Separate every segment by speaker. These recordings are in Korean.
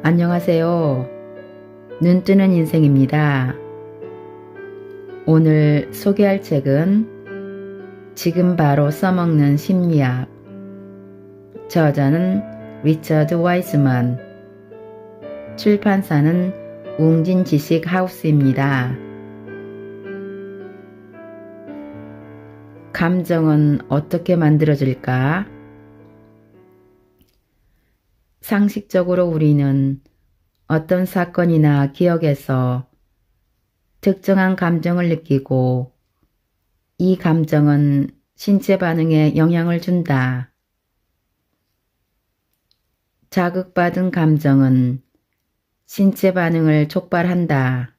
Speaker 1: 안녕하세요. 눈뜨는 인생입니다. 오늘 소개할 책은 지금 바로 써먹는 심리학. 저자는 리처드 와이스만. 출판사는 웅진지식하우스입니다. 감정은 어떻게 만들어질까? 상식적으로 우리는 어떤 사건이나 기억에서 특정한 감정을 느끼고 이 감정은 신체 반응에 영향을 준다. 자극받은 감정은 신체 반응을 촉발한다.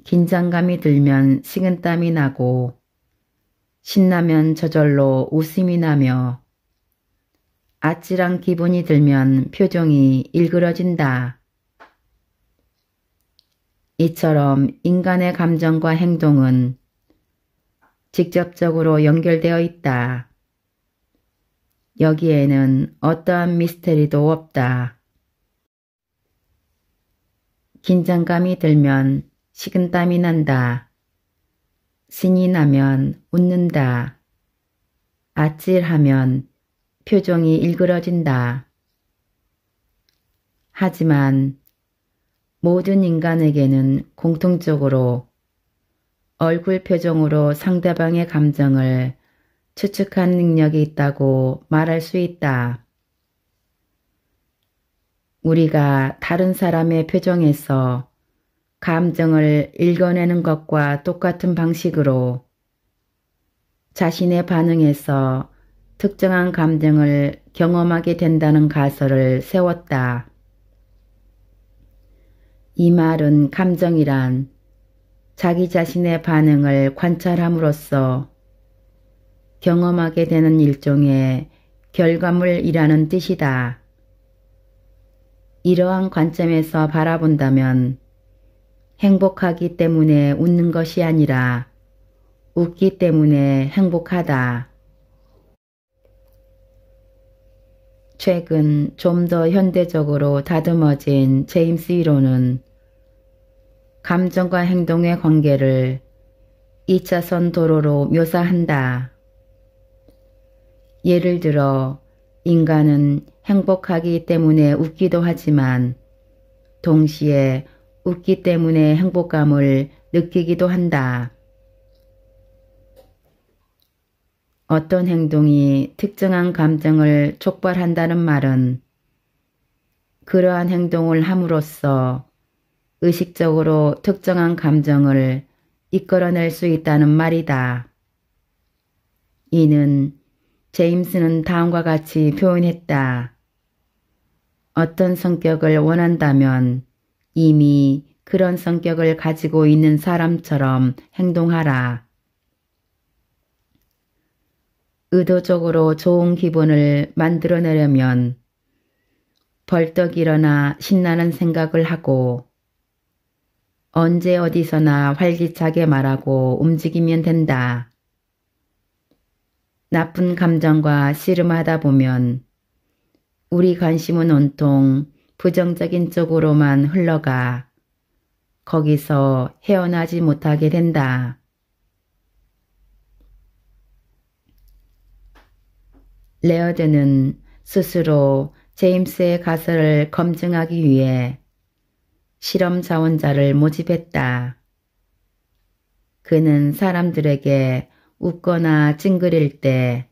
Speaker 1: 긴장감이 들면 식은땀이 나고 신나면 저절로 웃음이 나며 아찔한 기분이 들면 표정이 일그러진다. 이처럼 인간의 감정과 행동은 직접적으로 연결되어 있다. 여기에는 어떠한 미스터리도 없다. 긴장감이 들면 식은땀이 난다. 신이 나면 웃는다. 아찔하면 표정이 일그러진다. 하지만 모든 인간에게는 공통적으로 얼굴 표정으로 상대방의 감정을 추측하는 능력이 있다고 말할 수 있다. 우리가 다른 사람의 표정에서 감정을 읽어내는 것과 똑같은 방식으로 자신의 반응에서 특정한 감정을 경험하게 된다는 가설을 세웠다. 이 말은 감정이란 자기 자신의 반응을 관찰함으로써 경험하게 되는 일종의 결과물이라는 뜻이다. 이러한 관점에서 바라본다면 행복하기 때문에 웃는 것이 아니라 웃기 때문에 행복하다. 최근 좀 더 현대적으로 다듬어진 제임스 이론은 감정과 행동의 관계를 2차선 도로로 묘사한다. 예를 들어 인간은 행복하기 때문에 웃기도 하지만 동시에 웃기 때문에 행복감을 느끼기도 한다. 어떤 행동이 특정한 감정을 촉발한다는 말은 그러한 행동을 함으로써 의식적으로 특정한 감정을 이끌어낼 수 있다는 말이다. 이는 제임스는 다음과 같이 표현했다. 어떤 성격을 원한다면 이미 그런 성격을 가지고 있는 사람처럼 행동하라. 의도적으로 좋은 기분을 만들어내려면 벌떡 일어나 신나는 생각을 하고 언제 어디서나 활기차게 말하고 움직이면 된다. 나쁜 감정과 씨름하다 보면 우리 관심은 온통 부정적인 쪽으로만 흘러가 거기서 헤어나지 못하게 된다. 레어드는 스스로 제임스의 가설을 검증하기 위해 실험 자원자를 모집했다. 그는 사람들에게 웃거나 찡그릴 때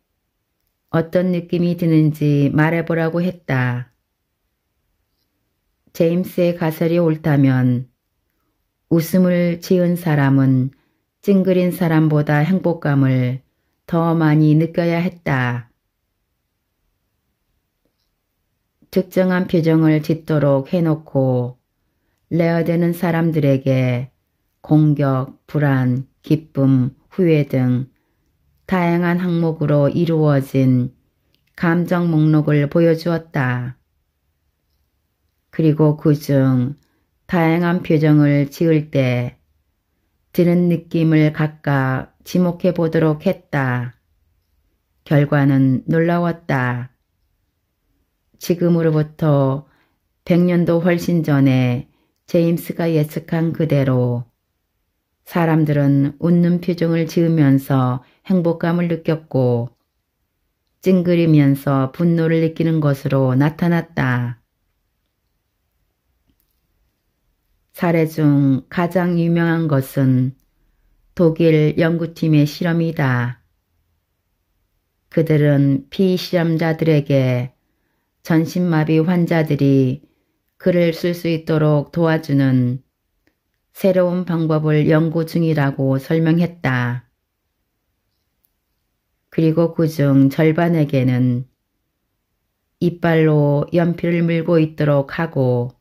Speaker 1: 어떤 느낌이 드는지 말해보라고 했다. 제임스의 가설이 옳다면 웃음을 지은 사람은 찡그린 사람보다 행복감을 더 많이 느껴야 했다. 특정한 표정을 짓도록 해놓고 레어드는 사람들에게 공격, 불안, 기쁨, 후회 등 다양한 항목으로 이루어진 감정 목록을 보여주었다. 그리고 그중 다양한 표정을 지을 때 드는 느낌을 각각 지목해 보도록 했다. 결과는 놀라웠다. 지금으로부터 100년도 훨씬 전에 제임스가 예측한 그대로 사람들은 웃는 표정을 지으면서 행복감을 느꼈고 찡그리면서 분노를 느끼는 것으로 나타났다. 사례 중 가장 유명한 것은 독일 연구팀의 실험이다. 그들은 피실험자들에게 전신마비 환자들이 글을 쓸 수 있도록 도와주는 새로운 방법을 연구 중이라고 설명했다. 그리고 그중 절반에게는 이빨로 연필을 물고 있도록 하고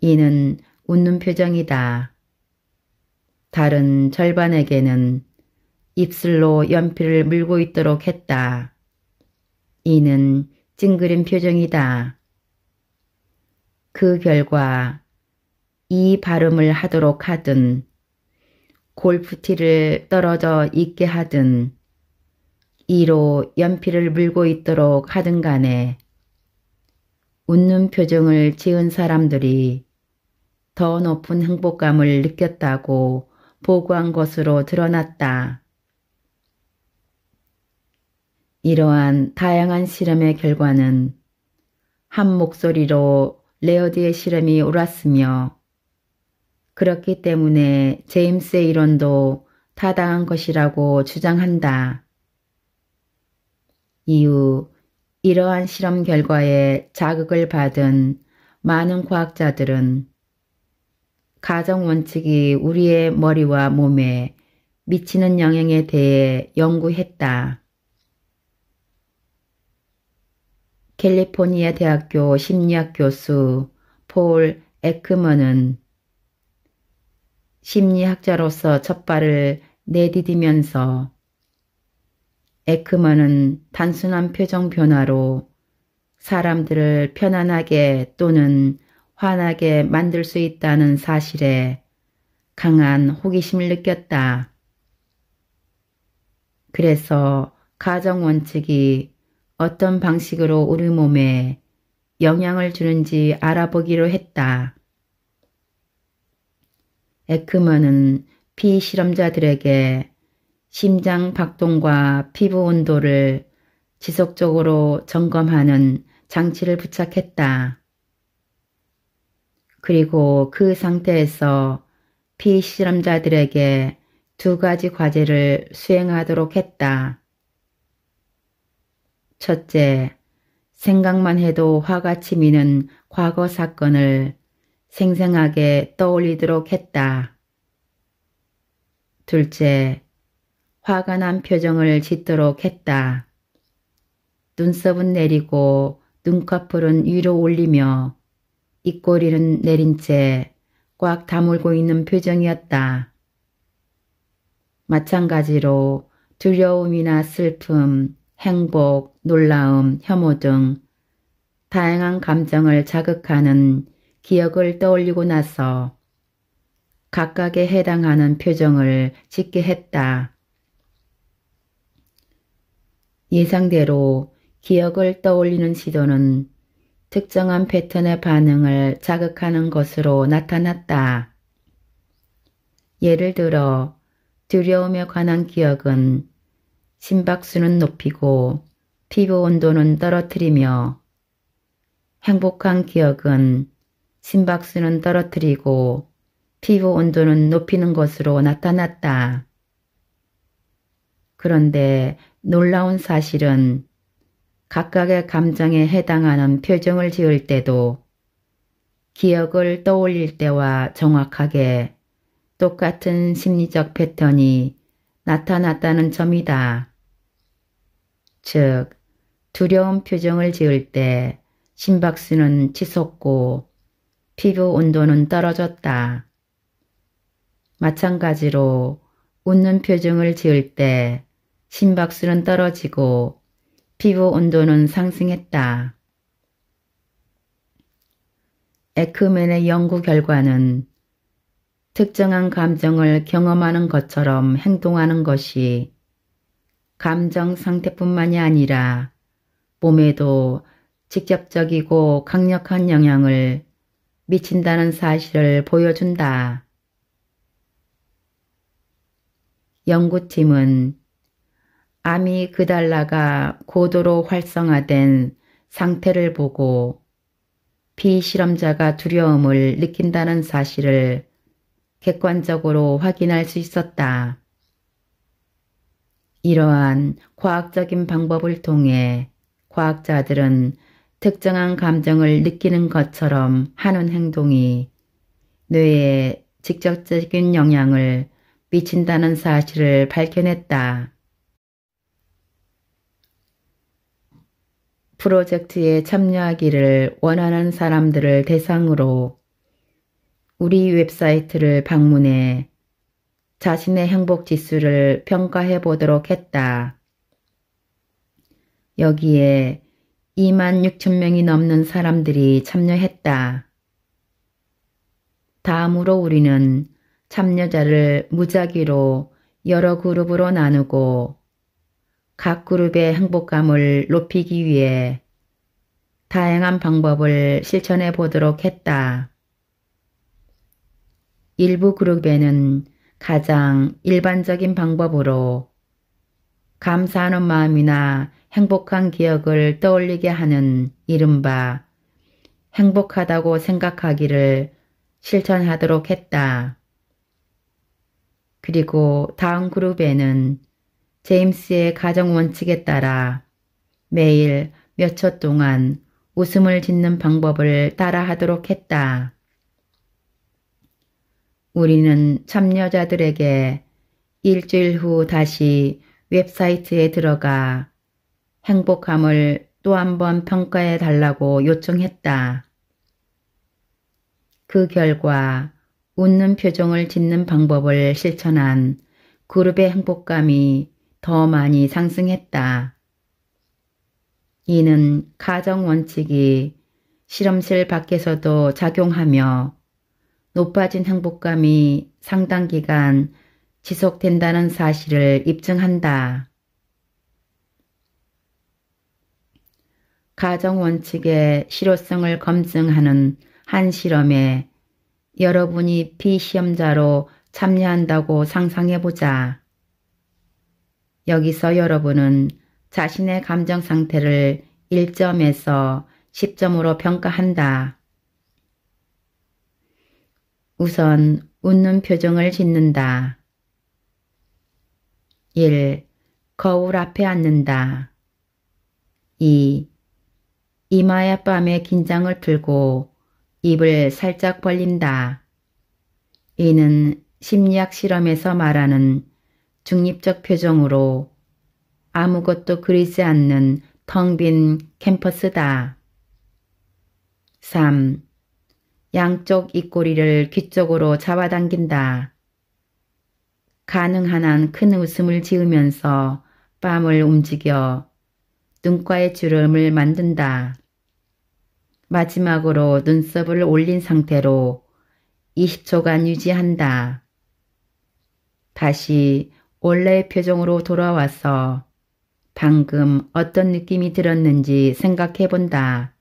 Speaker 1: 이는 웃는 표정이다. 다른 절반에게는 입술로 연필을 물고 있도록 했다. 이는 찡그린 표정이다. 그 결과 이 발음을 하도록 하든 골프티를 떨어져 있게 하든 이로 연필을 물고 있도록 하든 간에 웃는 표정을 지은 사람들이 더 높은 행복감을 느꼈다고 보고한 것으로 드러났다. 이러한 다양한 실험의 결과는 한 목소리로 레어드의 실험이 옳았으며 그렇기 때문에 제임스의 이론도 타당한 것이라고 주장한다. 이후 이러한 실험 결과에 자극을 받은 많은 과학자들은 가정 원칙이 우리의 머리와 몸에 미치는 영향에 대해 연구했다. 캘리포니아 대학교 심리학 교수 폴 에크먼은 심리학자로서 첫 발을 내디디면서 에크먼은 단순한 표정 변화로 사람들을 편안하게 또는 화나게 만들 수 있다는 사실에 강한 호기심을 느꼈다. 그래서 가정 원칙이 어떤 방식으로 우리 몸에 영향을 주는지 알아보기로 했다. 에크먼은 피실험자들에게 심장 박동과 피부 온도를 지속적으로 점검하는 장치를 부착했다. 그리고 그 상태에서 피실험자들에게 2가지 과제를 수행하도록 했다. 첫째, 생각만 해도 화가 치미는 과거 사건을 생생하게 떠올리도록 했다. 둘째, 화가 난 표정을 짓도록 했다. 눈썹은 내리고 눈꺼풀은 위로 올리며 입꼬리는 내린 채 꽉 다물고 있는 표정이었다. 마찬가지로 두려움이나 슬픔, 행복, 놀라움, 혐오 등 다양한 감정을 자극하는 기억을 떠올리고 나서 각각에 해당하는 표정을 짓게 했다. 예상대로 기억을 떠올리는 시도는 특정한 패턴의 반응을 자극하는 것으로 나타났다. 예를 들어 두려움에 관한 기억은 심박수는 높이고 피부 온도는 떨어뜨리며 행복한 기억은 심박수는 떨어뜨리고 피부 온도는 높이는 것으로 나타났다. 그런데 놀라운 사실은 각각의 감정에 해당하는 표정을 지을 때도 기억을 떠올릴 때와 정확하게 똑같은 심리적 패턴이 나타났다는 점이다. 즉, 두려운 표정을 지을 때 심박수는 치솟고 피부 온도는 떨어졌다. 마찬가지로 웃는 표정을 지을 때 심박수는 떨어지고 피부 온도는 상승했다. 에크맨의 연구 결과는 특정한 감정을 경험하는 것처럼 행동하는 것이 감정 상태뿐만이 아니라 몸에도 직접적이고 강력한 영향을 미친다는 사실을 보여준다. 연구팀은 아미그달라가 고도로 활성화된 상태를 보고 피실험자가 두려움을 느낀다는 사실을 객관적으로 확인할 수 있었다. 이러한 과학적인 방법을 통해 과학자들은 특정한 감정을 느끼는 것처럼 하는 행동이 뇌에 직접적인 영향을 미친다는 사실을 밝혀냈다. 프로젝트에 참여하기를 원하는 사람들을 대상으로 우리 웹사이트를 방문해 자신의 행복 지수를 평가해 보도록 했다. 여기에 26,000명이 넘는 사람들이 참여했다. 다음으로 우리는 참여자를 무작위로 여러 그룹으로 나누고 각 그룹의 행복감을 높이기 위해 다양한 방법을 실천해 보도록 했다. 일부 그룹에는 가장 일반적인 방법으로 감사하는 마음이나 행복한 기억을 떠올리게 하는 이른바 행복하다고 생각하기를 실천하도록 했다. 그리고 다음 그룹에는 제임스의 가정 원칙에 따라 매일 몇 초 동안 웃음을 짓는 방법을 따라하도록 했다. 우리는 참여자들에게 일주일 후 다시 웹사이트에 들어가 행복함을 또 한 번 평가해 달라고 요청했다. 그 결과 웃는 표정을 짓는 방법을 실천한 그룹의 행복감이 더 많이 상승했다. 이는 가정 원칙이 실험실 밖에서도 작용하며 높아진 행복감이 상당 기간 지속된다는 사실을 입증한다. 가정 원칙의 실효성을 검증하는 한 실험에 여러분이 피시험자로 참여한다고 상상해보자. 여기서 여러분은 자신의 감정 상태를 1점에서 10점으로 평가한다. 우선 웃는 표정을 짓는다. 1. 거울 앞에 앉는다. 2. 이마의 뺨에 긴장을 풀고 입을 살짝 벌린다. 이는 심리학 실험에서 말하는 중립적 표정으로 아무것도 그리지 않는 텅 빈 캔버스다. 3. 양쪽 입꼬리를 귀 쪽으로 잡아당긴다. 가능한 한 큰 웃음을 지으면서 뺨을 움직여 눈가의 주름을 만든다. 마지막으로 눈썹을 올린 상태로 20초간 유지한다. 다시 원래의 표정으로 돌아와서 방금 어떤 느낌이 들었는지 생각해 본다.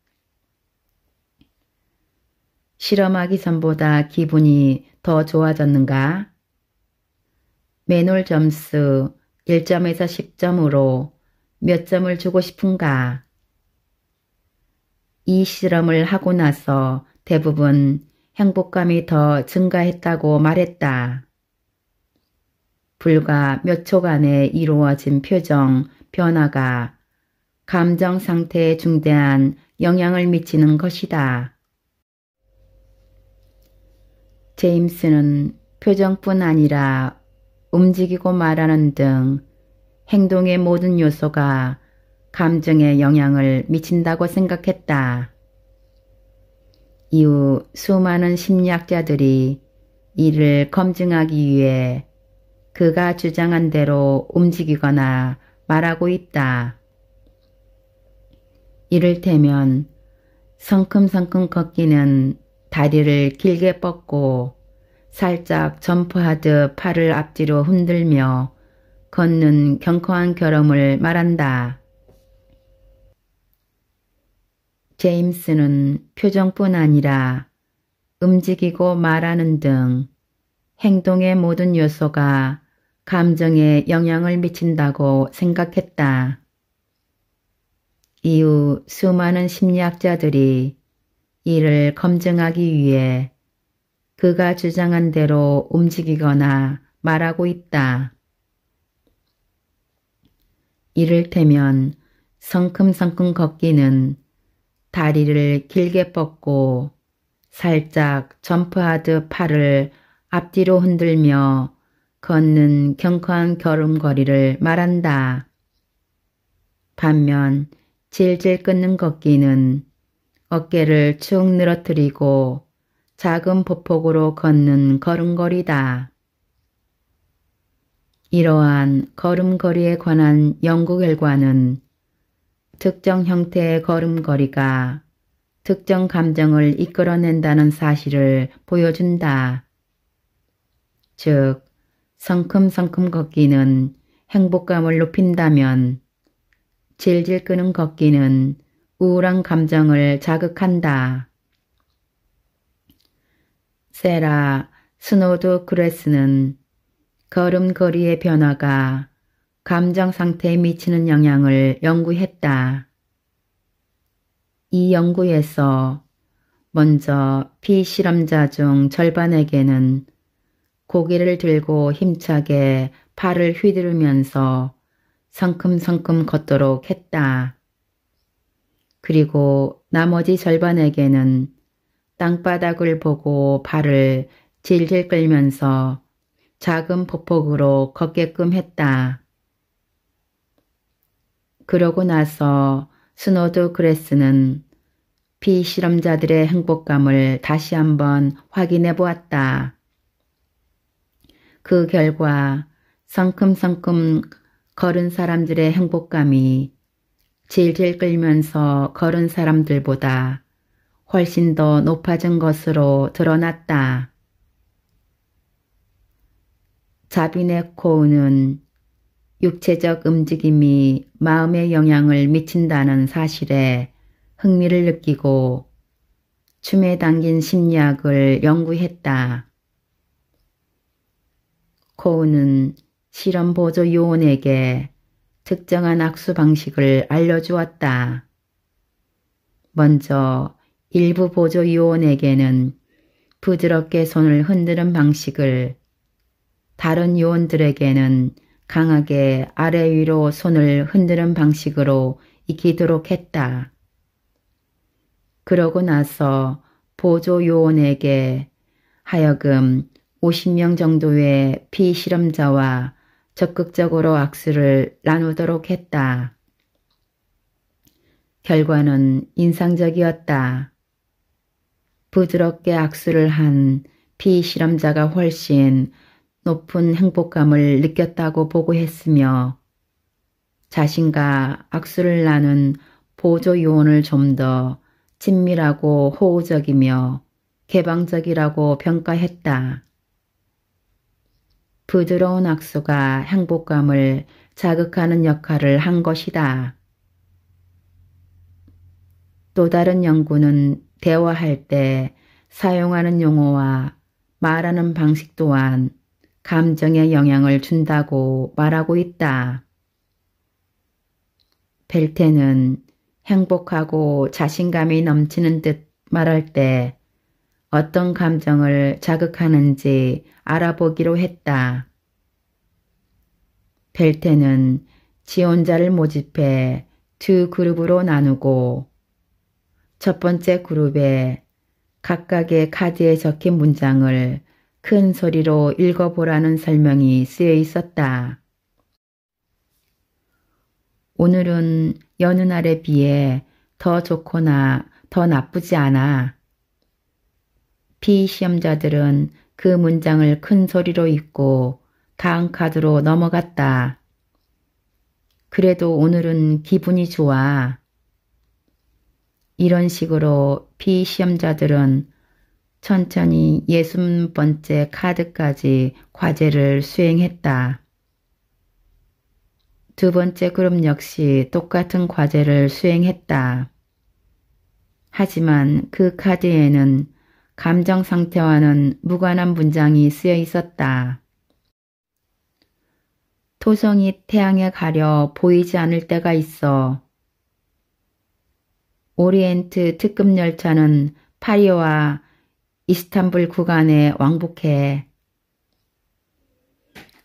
Speaker 1: 실험하기 전보다 기분이 더 좋아졌는가? 매놀 점수 1점에서 10점으로 몇 점을 주고 싶은가? 이 실험을 하고 나서 대부분 행복감이 더 증가했다고 말했다. 불과 몇 초간에 이루어진 표정 변화가 감정 상태에 중대한 영향을 미치는 것이다. 제임스는 표정뿐 아니라 움직이고 말하는 등 행동의 모든 요소가 감정에 영향을 미친다고 생각했다. 이후 수많은 심리학자들이 이를 검증하기 위해 그가 주장한 대로 움직이거나 말하고 있다. 이를테면 성큼성큼 걷기는 다리를 길게 뻗고 살짝 점프하듯 팔을 앞뒤로 흔들며 걷는 경커한 걸음을 말한다. 제임스는 표정뿐 아니라 움직이고 말하는 등 행동의 모든 요소가 감정에 영향을 미친다고 생각했다. 이후 수많은 심리학자들이 이를 검증하기 위해 그가 주장한 대로 움직이거나 말하고 있다. 이를테면 성큼성큼 걷기는 다리를 길게 뻗고 살짝 점프하듯 팔을 앞뒤로 흔들며 걷는 경쾌한 걸음걸이를 말한다. 반면 질질 끄는 걷기는 어깨를 축 늘어뜨리고 작은 보폭으로 걷는 걸음걸이다. 이러한 걸음걸이에 관한 연구 결과는 특정 형태의 걸음걸이가 특정 감정을 이끌어낸다는 사실을 보여준다. 즉, 성큼성큼 걷기는 행복감을 높인다면 질질 끄는 걷기는 우울한 감정을 자극한다. 세라 스노드그래스는 걸음걸이의 변화가 감정 상태에 미치는 영향을 연구했다. 이 연구에서 먼저 피실험자 중 절반에게는 고개를 들고 힘차게 팔을 휘두르면서 성큼성큼 걷도록 했다. 그리고 나머지 절반에게는 땅바닥을 보고 발을 질질 끌면서 작은 보폭으로 걷게끔 했다. 그러고 나서 스노드그래스는 피실험자들의 행복감을 다시 한번 확인해 보았다. 그 결과 성큼성큼 걸은 사람들의 행복감이 질질 끌면서 걸은 사람들보다 훨씬 더 높아진 것으로 드러났다. 자비네 코우는 육체적 움직임이 마음에 영향을 미친다는 사실에 흥미를 느끼고 춤에 담긴 심리학을 연구했다. 코우는 실험 보조 요원에게 특정한 악수 방식을 알려주었다. 먼저 일부 보조 요원에게는 부드럽게 손을 흔드는 방식을, 다른 요원들에게는 강하게 아래 위로 손을 흔드는 방식으로 익히도록 했다. 그러고 나서 보조 요원에게 하여금 50명 정도의 피실험자와 적극적으로 악수를 나누도록 했다. 결과는 인상적이었다. 부드럽게 악수를 한 피실험자가 훨씬 높은 행복감을 느꼈다고 보고했으며 자신과 악수를 나눈 보조 요원을 좀 더 친밀하고 호우적이며 개방적이라고 평가했다. 부드러운 악수가 행복감을 자극하는 역할을 한 것이다. 또 다른 연구는 대화할 때 사용하는 용어와 말하는 방식 또한 감정에 영향을 준다고 말하고 있다. 벨테는 행복하고 자신감이 넘치는 듯 말할 때 어떤 감정을 자극하는지 알아보기로 했다. 벨테는 지원자를 모집해 두 그룹으로 나누고 첫 번째 그룹에 각각의 카드에 적힌 문장을 큰 소리로 읽어보라는 설명이 쓰여 있었다. 오늘은 여느 날에 비해 더 좋거나 더 나쁘지 않아. 피시험자들은 그 문장을 큰 소리로 읽고 다음 카드로 넘어갔다. 그래도 오늘은 기분이 좋아. 이런 식으로 피시험자들은 천천히 60번째 카드까지 과제를 수행했다. 두 번째 그룹 역시 똑같은 과제를 수행했다. 하지만 그 카드에는 감정 상태와는 무관한 문장이 쓰여 있었다. 토성이 태양에 가려 보이지 않을 때가 있어. 오리엔트 특급 열차는 파리와 이스탄불 구간에 왕복해.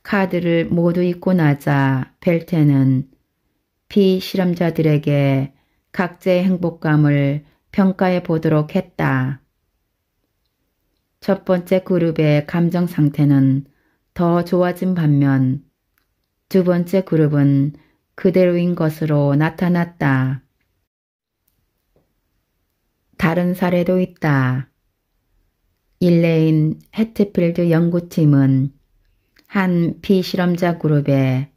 Speaker 1: 카드를 모두 읽고 나자 벨테는 피실험자들에게 각자의 행복감을 평가해 보도록 했다. 첫 번째 그룹의 감정 상태는 더 좋아진 반면 두 번째 그룹은 그대로인 것으로 나타났다. 다른 사례도 있다. 일레인 해트필드 연구팀은 한 피실험자 그룹에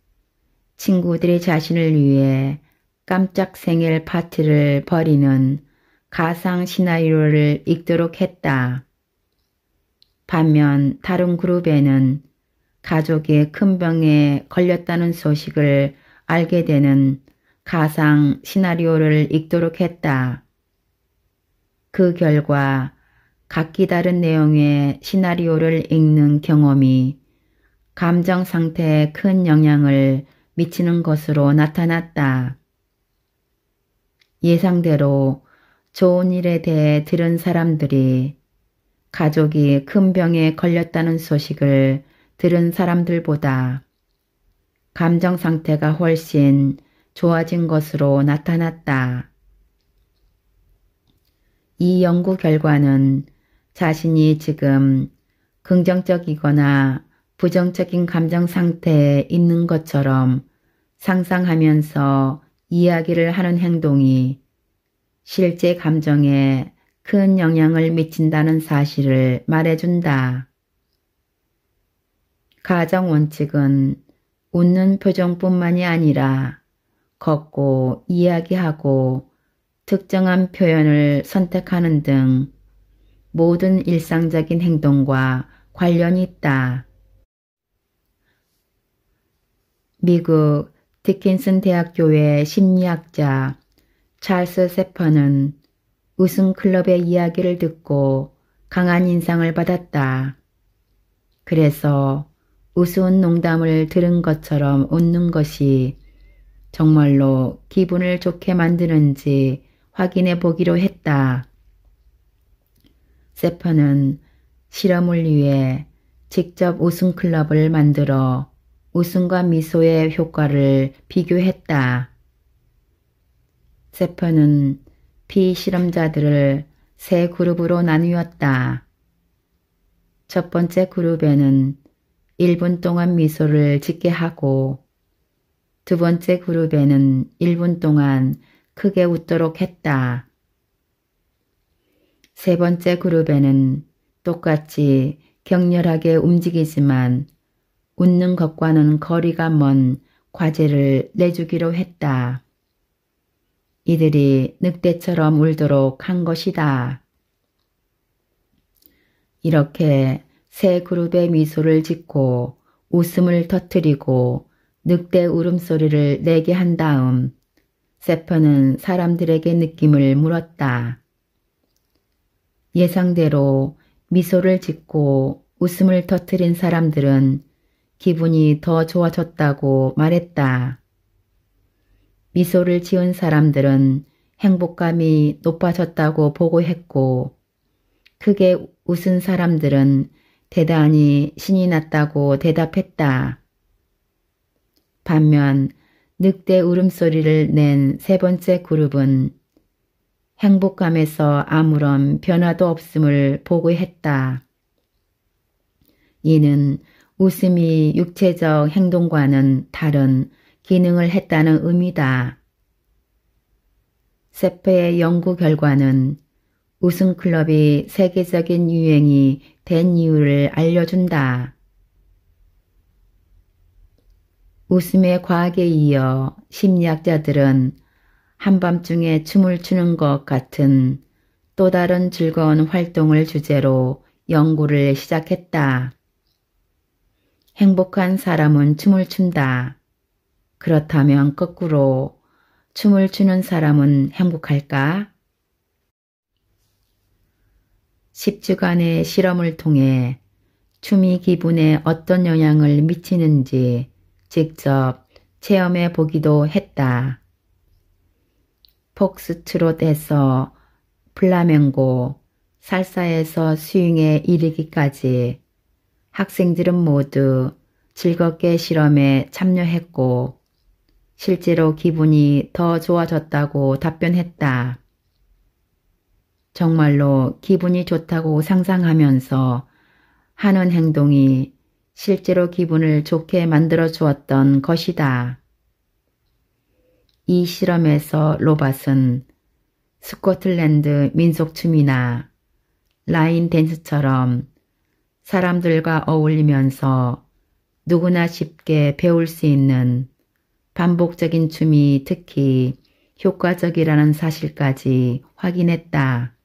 Speaker 1: 친구들이 자신을 위해 깜짝 생일 파티를 벌이는 가상 시나리오를 읽도록 했다. 반면 다른 그룹에는 가족이 큰 병에 걸렸다는 소식을 알게 되는 가상 시나리오를 읽도록 했다. 그 결과 각기 다른 내용의 시나리오를 읽는 경험이 감정 상태에 큰 영향을 미치는 것으로 나타났다. 예상대로 좋은 일에 대해 들은 사람들이 가족이 큰 병에 걸렸다는 소식을 들은 사람들보다 감정 상태가 훨씬 좋아진 것으로 나타났다. 이 연구 결과는 자신이 지금 긍정적이거나 부정적인 감정 상태에 있는 것처럼 상상하면서 이야기를 하는 행동이 실제 감정에 큰 영향을 미친다는 사실을 말해준다. 가정 원칙은 웃는 표정뿐만이 아니라 걷고 이야기하고 특정한 표현을 선택하는 등 모든 일상적인 행동과 관련이 있다. 미국 디킨슨 대학교의 심리학자 찰스 세퍼는 우승클럽의 이야기를 듣고 강한 인상을 받았다. 그래서 우스운 농담을 들은 것처럼 웃는 것이 정말로 기분을 좋게 만드는지 확인해 보기로 했다. 세퍼는 실험을 위해 직접 웃음클럽을 만들어 웃음과 미소의 효과를 비교했다. 세퍼는 피실험자들을 세 그룹으로 나누었다. 첫 번째 그룹에는 1분 동안 미소를 짓게 하고 두 번째 그룹에는 1분 동안 크게 웃도록 했다. 세 번째 그룹에는 똑같이 격렬하게 움직이지만 웃는 것과는 거리가 먼 과제를 내주기로 했다. 이들이 늑대처럼 울도록 한 것이다. 이렇게 세 그룹의 미소를 짓고 웃음을 터뜨리고 늑대 울음소리를 내게 한 다음 세퍼는 사람들에게 느낌을 물었다. 예상대로 미소를 짓고 웃음을 터뜨린 사람들은 기분이 더 좋아졌다고 말했다. 미소를 지은 사람들은 행복감이 높아졌다고 보고했고 크게 웃은 사람들은 대단히 신이 났다고 대답했다. 반면 늑대 울음소리를 낸 세 번째 그룹은 행복감에서 아무런 변화도 없음을 보고했다. 이는 웃음이 육체적 행동과는 다른 기능을 했다는 의미다. 세퍼의 연구 결과는 웃음클럽이 세계적인 유행이 된 이유를 알려준다. 웃음의 과학에 이어 심리학자들은 한밤중에 춤을 추는 것 같은 또 다른 즐거운 활동을 주제로 연구를 시작했다. 행복한 사람은 춤을 춘다. 그렇다면 거꾸로 춤을 추는 사람은 행복할까? 10주간의 실험을 통해 춤이 기분에 어떤 영향을 미치는지 직접 체험해 보기도 했다. 폭스트롯에서 플라멩고, 살사에서 스윙에 이르기까지 학생들은 모두 즐겁게 실험에 참여했고 실제로 기분이 더 좋아졌다고 답변했다. 정말로 기분이 좋다고 상상하면서 하는 행동이 실제로 기분을 좋게 만들어 주었던 것이다. 이 실험에서 로봇은 스코틀랜드 민속춤이나 라인 댄스처럼 사람들과 어울리면서 누구나 쉽게 배울 수 있는 반복적인 춤이 특히 효과적이라는 사실까지 확인했다.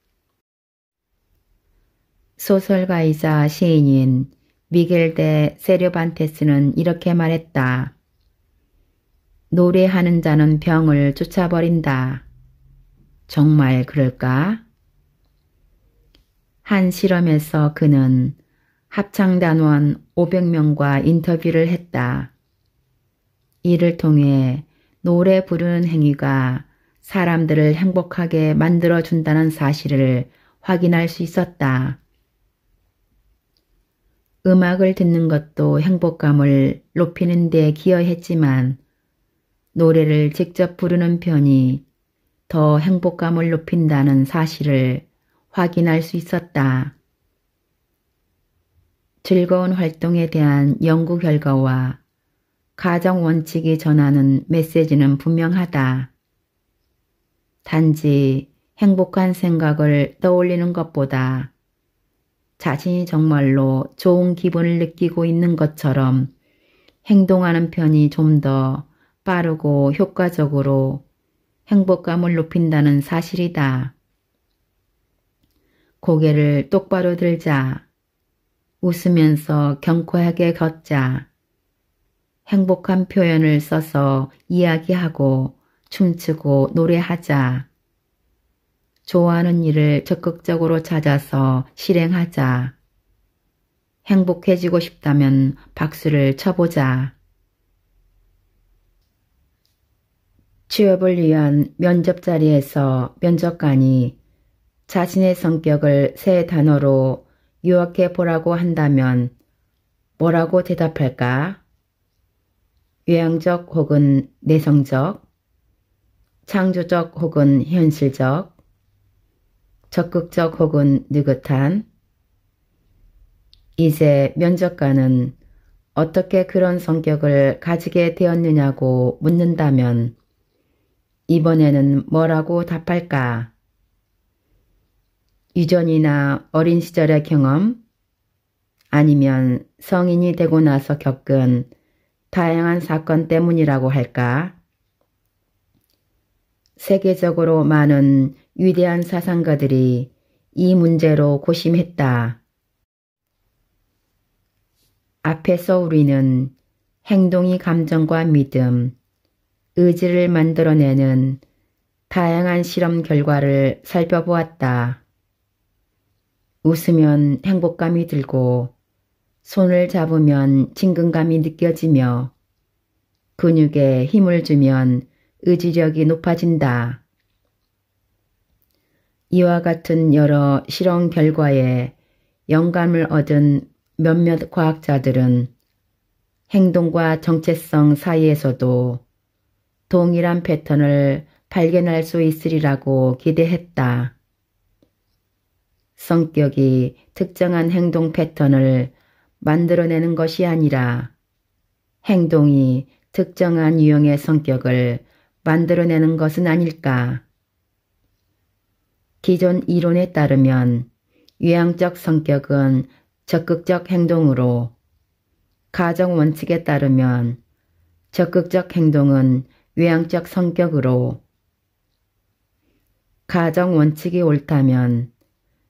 Speaker 1: 소설가이자 시인인 미겔 데 세르반테스는 이렇게 말했다. 노래하는 자는 병을 쫓아버린다. 정말 그럴까? 한 실험에서 그는 합창단원 500명과 인터뷰를 했다. 이를 통해 노래 부르는 행위가 사람들을 행복하게 만들어준다는 사실을 확인할 수 있었다. 음악을 듣는 것도 행복감을 높이는 데 기여했지만 노래를 직접 부르는 편이 더 행복감을 높인다는 사실을 확인할 수 있었다. 즐거운 활동에 대한 연구 결과와 가정 원칙이 전하는 메시지는 분명하다. 단지 행복한 생각을 떠올리는 것보다 자신이 정말로 좋은 기분을 느끼고 있는 것처럼 행동하는 편이 좀 더 빠르고 효과적으로 행복감을 높인다는 사실이다. 고개를 똑바로 들자. 웃으면서 경쾌하게 걷자. 행복한 표현을 써서 이야기하고 춤추고 노래하자. 좋아하는 일을 적극적으로 찾아서 실행하자. 행복해지고 싶다면 박수를 쳐보자. 취업을 위한 면접 자리에서 면접관이 자신의 성격을 세 단어로 요약해 보라고 한다면 뭐라고 대답할까? 외향적 혹은 내성적, 창조적 혹은 현실적, 적극적 혹은 느긋한. 이제 면접관은 어떻게 그런 성격을 가지게 되었느냐고 묻는다면 이번에는 뭐라고 답할까? 유전이나 어린 시절의 경험, 아니면 성인이 되고 나서 겪은 다양한 사건 때문이라고 할까? 세계적으로 많은 위대한 사상가들이 이 문제로 고심했다. 앞에서 우리는 행동이 감정과 믿음, 의지를 만들어내는 다양한 실험 결과를 살펴보았다. 웃으면 행복감이 들고 손을 잡으면 친근감이 느껴지며 근육에 힘을 주면 의지력이 높아진다. 이와 같은 여러 실험 결과에 영감을 얻은 몇몇 과학자들은 행동과 정체성 사이에서도 동일한 패턴을 발견할 수 있으리라고 기대했다. 성격이 특정한 행동 패턴을 만들어내는 것이 아니라 행동이 특정한 유형의 성격을 만들어내는 것은 아닐까. 기존 이론에 따르면 외향적 성격은 적극적 행동으로, 가정 원칙에 따르면 적극적 행동은 외향적 성격으로, 가정 원칙이 옳다면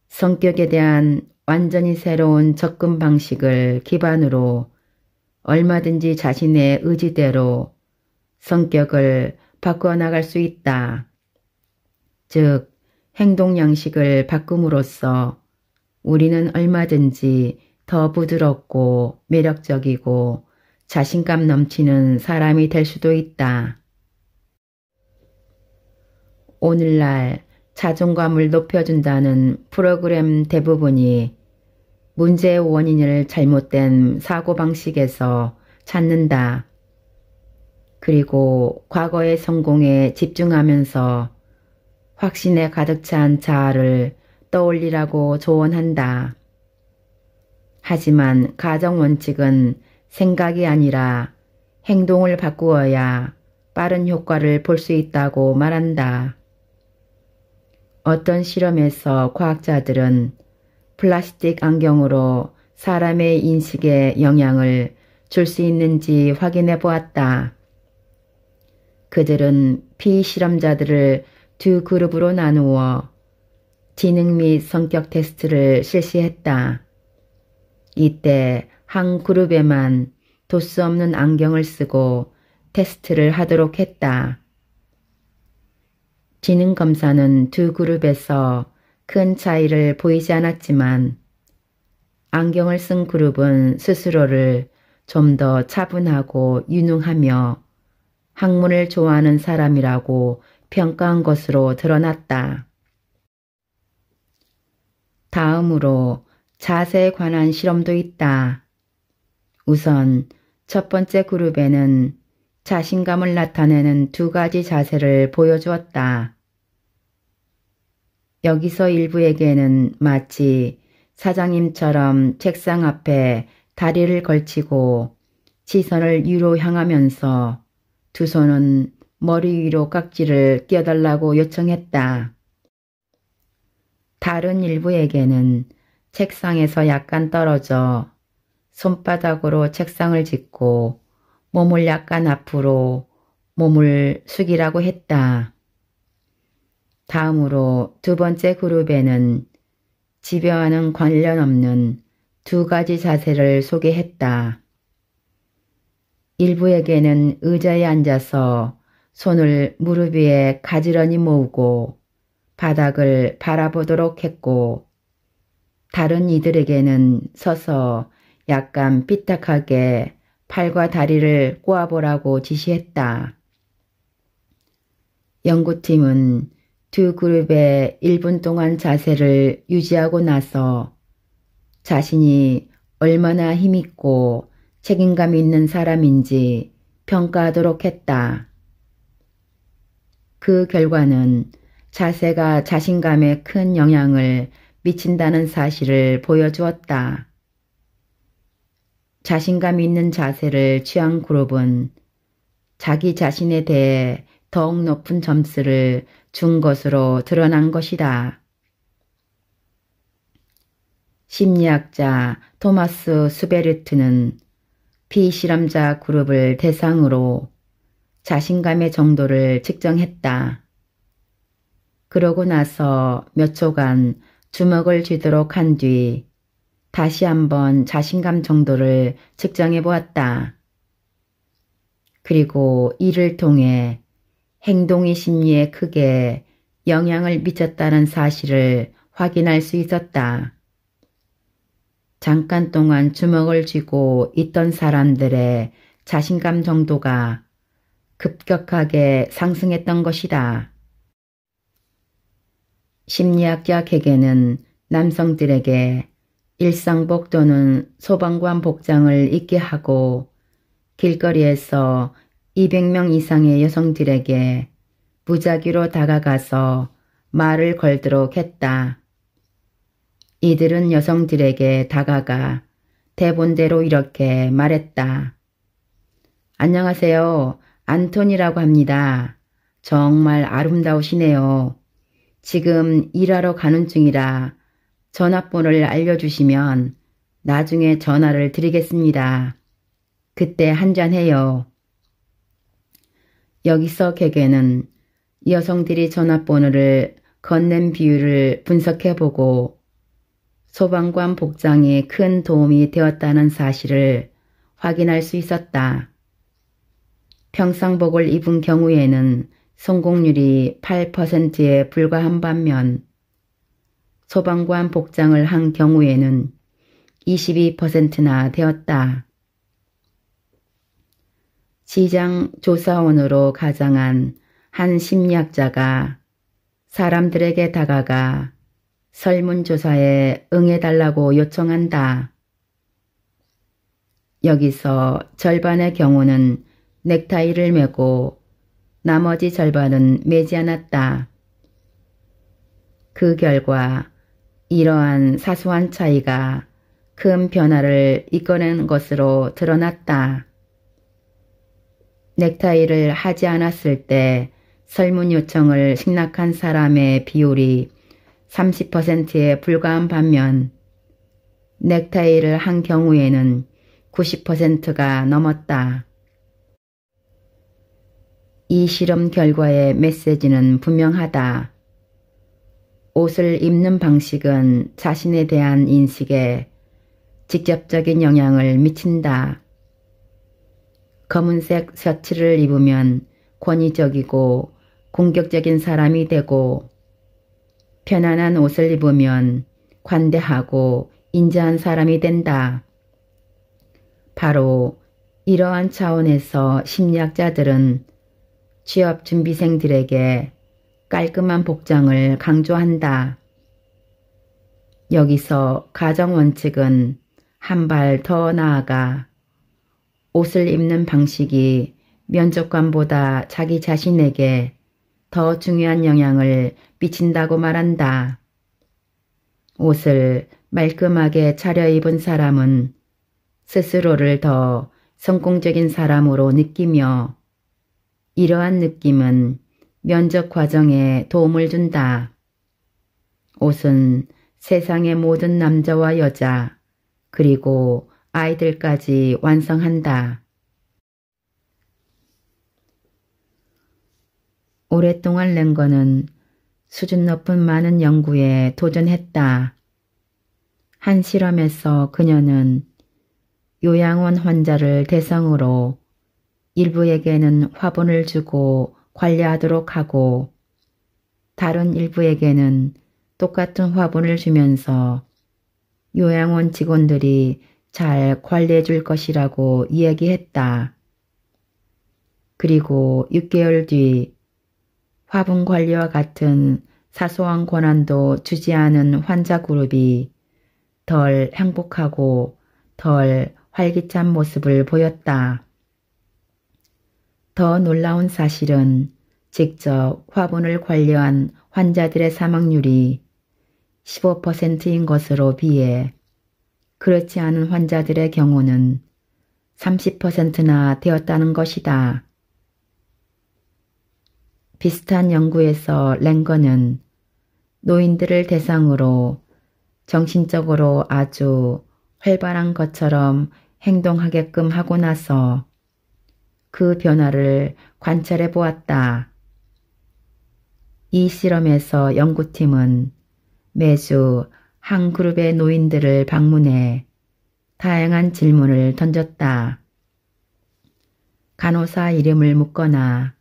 Speaker 1: 성격에 대한 완전히 새로운 접근 방식을 기반으로 얼마든지 자신의 의지대로 성격을 바꿔나갈 수 있다. 즉, 행동 양식을 바꿈으로써 우리는 얼마든지 더 부드럽고 매력적이고 자신감 넘치는 사람이 될 수도 있다. 오늘날 자존감을 높여준다는 프로그램 대부분이 문제의 원인을 잘못된 사고방식에서 찾는다. 그리고 과거의 성공에 집중하면서 확신에 가득 찬 자아를 떠올리라고 조언한다. 하지만 가정원칙은 생각이 아니라 행동을 바꾸어야 빠른 효과를 볼 수 있다고 말한다. 어떤 실험에서 과학자들은 플라스틱 안경으로 사람의 인식에 영향을 줄 수 있는지 확인해 보았다. 그들은 피실험자들을 두 그룹으로 나누어 지능 및 성격 테스트를 실시했다. 이때 한 그룹에만 도수 없는 안경을 쓰고 테스트를 하도록 했다. 지능검사는 두 그룹에서 큰 차이를 보이지 않았지만 안경을 쓴 그룹은 스스로를 좀 더 차분하고 유능하며 학문을 좋아하는 사람이라고 평가한 것으로 드러났다. 다음으로 자세에 관한 실험도 있다. 우선 첫 번째 그룹에는 자신감을 나타내는 두 가지 자세를 보여주었다. 여기서 일부에게는 마치 사장님처럼 책상 앞에 다리를 걸치고 시선을 위로 향하면서 두 손은 머리 위로 깍지를 끼워달라고 요청했다. 다른 일부에게는 책상에서 약간 떨어져 손바닥으로 책상을 짚고 몸을 약간 앞으로 몸을 숙이라고 했다. 다음으로 두 번째 그룹에는 집요와는 관련 없는 두 가지 자세를 소개했다. 일부에게는 의자에 앉아서 손을 무릎 위에 가지런히 모으고 바닥을 바라보도록 했고, 다른 이들에게는 서서 약간 삐딱하게 팔과 다리를 꼬아보라고 지시했다. 연구팀은 두 그룹의 1분 동안 자세를 유지하고 나서 자신이 얼마나 힘있고 책임감 있는 사람인지 평가하도록 했다. 그 결과는 자세가 자신감에 큰 영향을 미친다는 사실을 보여주었다. 자신감 있는 자세를 취한 그룹은 자기 자신에 대해 더욱 높은 점수를 준 것으로 드러난 것이다. 심리학자 토마스 수베르트는 피실험자 그룹을 대상으로 자신감의 정도를 측정했다. 그러고 나서 몇 초간 주먹을 쥐도록 한 뒤 다시 한번 자신감 정도를 측정해 보았다. 그리고 이를 통해 행동이 심리에 크게 영향을 미쳤다는 사실을 확인할 수 있었다. 잠깐 동안 주먹을 쥐고 있던 사람들의 자신감 정도가 급격하게 상승했던 것이다. 심리학자 개개는 남성들에게 일상복 또는 소방관 복장을 입게 하고 길거리에서 200명 이상의 여성들에게 무작위로 다가가서 말을 걸도록 했다. 이들은 여성들에게 다가가 대본대로 이렇게 말했다. 안녕하세요. 안톤이라고 합니다. 정말 아름다우시네요. 지금 일하러 가는 중이라 전화번호를 알려주시면 나중에 전화를 드리겠습니다. 그때 한잔해요. 여기서 개개는 여성들이 전화번호를 건넨 비율을 분석해보고 소방관 복장이 큰 도움이 되었다는 사실을 확인할 수 있었다. 평상복을 입은 경우에는 성공률이 8%에 불과한 반면 소방관 복장을 한 경우에는 22%나 되었다. 시장 조사원으로 가장한 한 심리학자가 사람들에게 다가가 설문조사에 응해달라고 요청한다. 여기서 절반의 경우는 넥타이를 매고 나머지 절반은 매지 않았다. 그 결과 이러한 사소한 차이가 큰 변화를 이끌어낸 것으로 드러났다. 넥타이를 하지 않았을 때 설문 요청을 승낙한 사람의 비율이 30%에 불과한 반면 넥타이를 한 경우에는 90%가 넘었다. 이 실험 결과의 메시지는 분명하다. 옷을 입는 방식은 자신에 대한 인식에 직접적인 영향을 미친다. 검은색 셔츠를 입으면 권위적이고 공격적인 사람이 되고 편안한 옷을 입으면 관대하고 인자한 사람이 된다. 바로 이러한 차원에서 심리학자들은 취업 준비생들에게 깔끔한 복장을 강조한다. 여기서 가정원칙은 한 발 더 나아가 옷을 입는 방식이 면접관보다 자기 자신에게 더 중요한 영향을 미친다고 말한다. 옷을 말끔하게 차려입은 사람은 스스로를 더 성공적인 사람으로 느끼며 이러한 느낌은 면접 과정에 도움을 준다. 옷은 세상의 모든 남자와 여자 그리고 아이들까지 완성한다. 오랫동안 랭거는 수준 높은 많은 연구에 도전했다. 한 실험에서 그녀는 요양원 환자를 대상으로 일부에게는 화분을 주고 관리하도록 하고 다른 일부에게는 똑같은 화분을 주면서 요양원 직원들이 잘 관리해 줄 것이라고 이야기했다. 그리고 6개월 뒤 화분 관리와 같은 사소한 권한도 주지 않은 환자 그룹이 덜 행복하고 덜 활기찬 모습을 보였다. 더 놀라운 사실은 직접 화분을 관리한 환자들의 사망률이 15%인 것으로 비해 그렇지 않은 환자들의 경우는 30%나 되었다는 것이다. 비슷한 연구에서 랭거는 노인들을 대상으로 정신적으로 아주 활발한 것처럼 행동하게끔 하고 나서 그 변화를 관찰해 보았다. 이 실험에서 연구팀은 매주 한 그룹의 노인들을 방문해 다양한 질문을 던졌다. 간호사 이름을 묻거나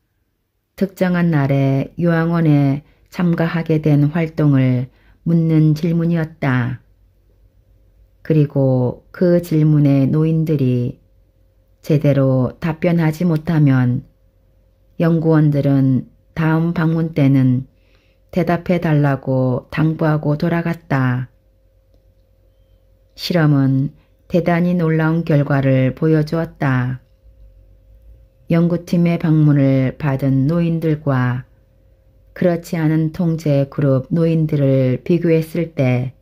Speaker 1: 특정한 날에 요양원에 참가하게 된 활동을 묻는 질문이었다. 그리고 그 질문에 노인들이 제대로 답변하지 못하면 연구원들은 다음 방문 때는 대답해 달라고 당부하고 돌아갔다. 실험은 대단히 놀라운 결과를 보여주었다. 연구팀의 방문을 받은 노인들과 그렇지 않은 통제 그룹 노인들을 비교했을 때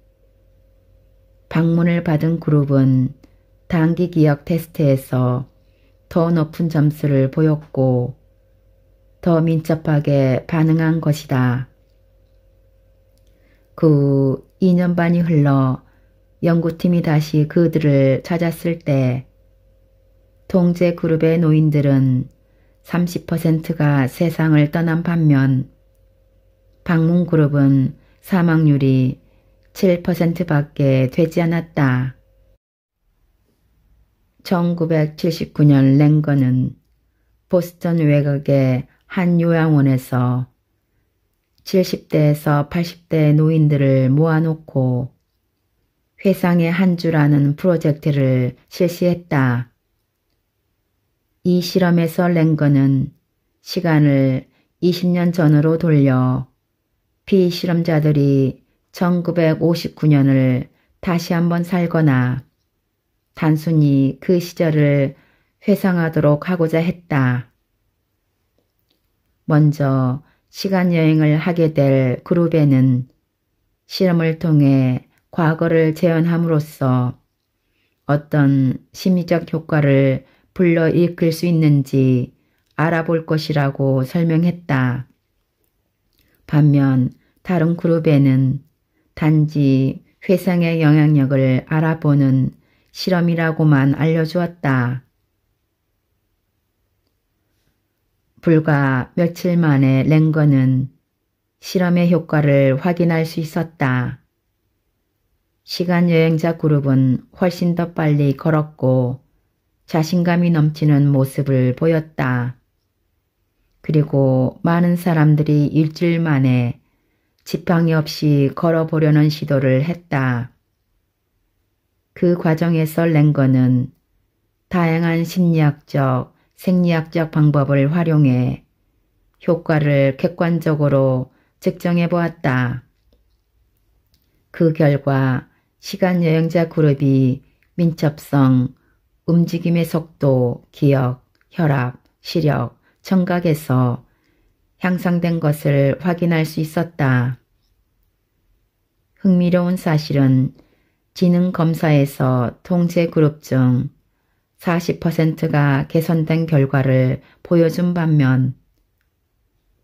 Speaker 1: 방문을 받은 그룹은 단기 기억 테스트에서 더 높은 점수를 보였고 더 민첩하게 반응한 것이다. 그 2년 반이 흘러 연구팀이 다시 그들을 찾았을 때 통제 그룹의 노인들은 30%가 세상을 떠난 반면 방문 그룹은 사망률이 7%밖에 되지 않았다. 1979년 랭거는 보스턴 외곽의 한 요양원에서 70대에서 80대 노인들을 모아놓고 회상의 한 주라는 프로젝트를 실시했다. 이 실험에서 랭거는 시간을 20년 전으로 돌려 피실험자들이 1959년을 다시 한번 살거나 단순히 그 시절을 회상하도록 하고자 했다. 먼저 시간여행을 하게 될 그룹에는 실험을 통해 과거를 재현함으로써 어떤 심리적 효과를 불러일으킬 수 있는지 알아볼 것이라고 설명했다. 반면 다른 그룹에는 단지 회상의 영향력을 알아보는 실험이라고만 알려주었다. 불과 며칠 만에 랭거는 실험의 효과를 확인할 수 있었다. 시간여행자 그룹은 훨씬 더 빨리 걸었고 자신감이 넘치는 모습을 보였다. 그리고 많은 사람들이 일주일 만에 지팡이 없이 걸어보려는 시도를 했다. 그 과정에서 랭거는 다양한 심리학적, 생리학적 방법을 활용해 효과를 객관적으로 측정해 보았다. 그 결과 시간여행자 그룹이 민첩성, 움직임의 속도, 기억, 혈압, 시력, 청각에서 향상된 것을 확인할 수 있었다. 흥미로운 사실은 지능검사에서 통제 그룹 중 40%가 개선된 결과를 보여준 반면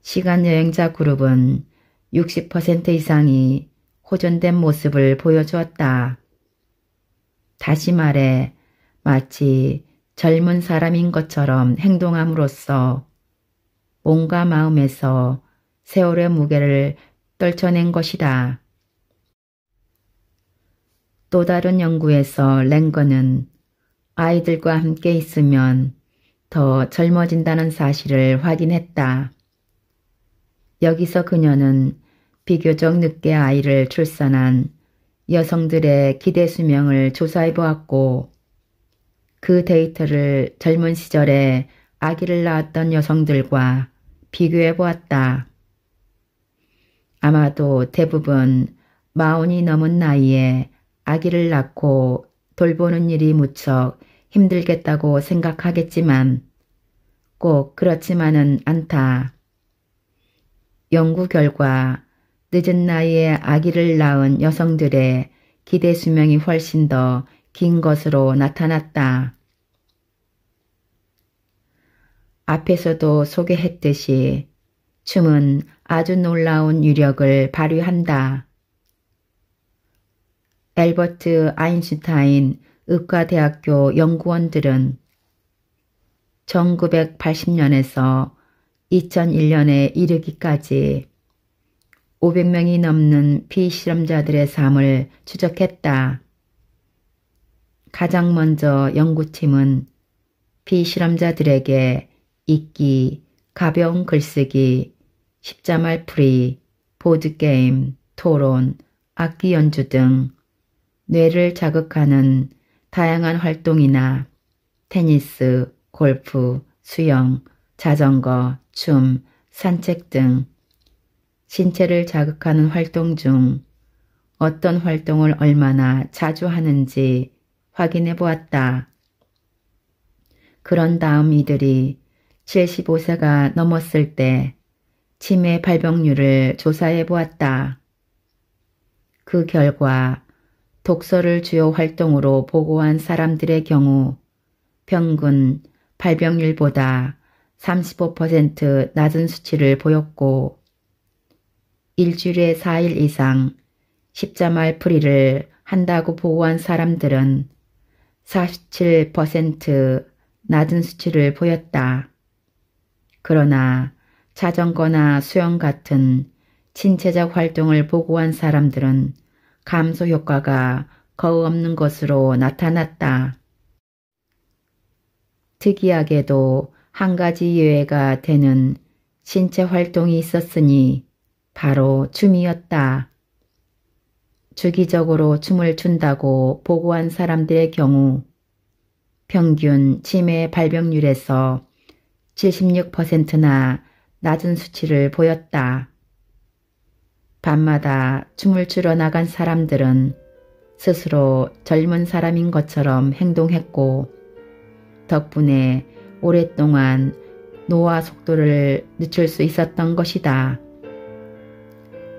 Speaker 1: 시간여행자 그룹은 60% 이상이 호전된 모습을 보여주었다. 다시 말해 마치 젊은 사람인 것처럼 행동함으로써 몸과 마음에서 세월의 무게를 떨쳐낸 것이다. 또 다른 연구에서 랭거는 아이들과 함께 있으면 더 젊어진다는 사실을 확인했다. 여기서 그녀는 비교적 늦게 아이를 출산한 여성들의 기대 수명을 조사해 보았고 그 데이터를 젊은 시절에 아기를 낳았던 여성들과 비교해 보았다. 아마도 대부분 40이 넘은 나이에 아기를 낳고 돌보는 일이 무척 힘들겠다고 생각하겠지만 꼭 그렇지만은 않다. 연구 결과 늦은 나이에 아기를 낳은 여성들의 기대 수명이 훨씬 더 긴 것으로 나타났다. 앞에서도 소개했듯이 춤은 아주 놀라운 유력을 발휘한다. 엘버트 아인슈타인 의과대학교 연구원들은 1980년에서 2001년에 이르기까지 500명이 넘는 피실험자들의 삶을 추적했다. 가장 먼저 연구팀은 피실험자들에게 읽기, 가벼운 글쓰기, 십자말풀이, 보드게임, 토론, 악기 연주 등 뇌를 자극하는 다양한 활동이나 테니스, 골프, 수영, 자전거, 춤, 산책 등 신체를 자극하는 활동 중 어떤 활동을 얼마나 자주 하는지 확인해 보았다. 그런 다음 이들이 75세가 넘었을 때 치매 발병률을 조사해 보았다. 그 결과 독서를 주요 활동으로 보고한 사람들의 경우 평균 발병률보다 35% 낮은 수치를 보였고 일주일에 4일 이상 십자말풀이를 한다고 보고한 사람들은 47% 낮은 수치를 보였다. 그러나 자전거나 수영 같은 신체적 활동을 보고한 사람들은 감소 효과가 거의 없는 것으로 나타났다. 특이하게도 한 가지 예외가 되는 신체 활동이 있었으니 바로 춤이었다. 주기적으로 춤을 춘다고 보고한 사람들의 경우 평균 치매 발병률에서 76%나 낮은 수치를 보였다. 밤마다 춤을 추러 나간 사람들은 스스로 젊은 사람인 것처럼 행동했고 덕분에 오랫동안 노화 속도를 늦출 수 있었던 것이다.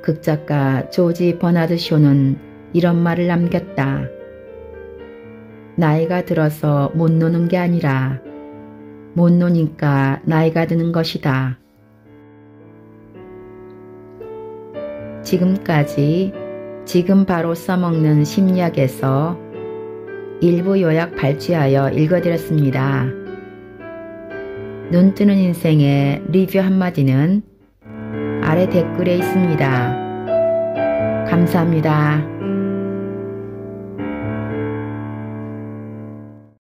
Speaker 1: 극작가 조지 버나드 쇼는 이런 말을 남겼다. 나이가 들어서 못 노는 게 아니라 못 노니까 나이가 드는 것이다. 지금까지 지금 바로 써먹는 심리학에서 일부 요약 발췌하여 읽어드렸습니다. 눈뜨는 인생의 리뷰 한마디는 아래 댓글에 있습니다. 감사합니다.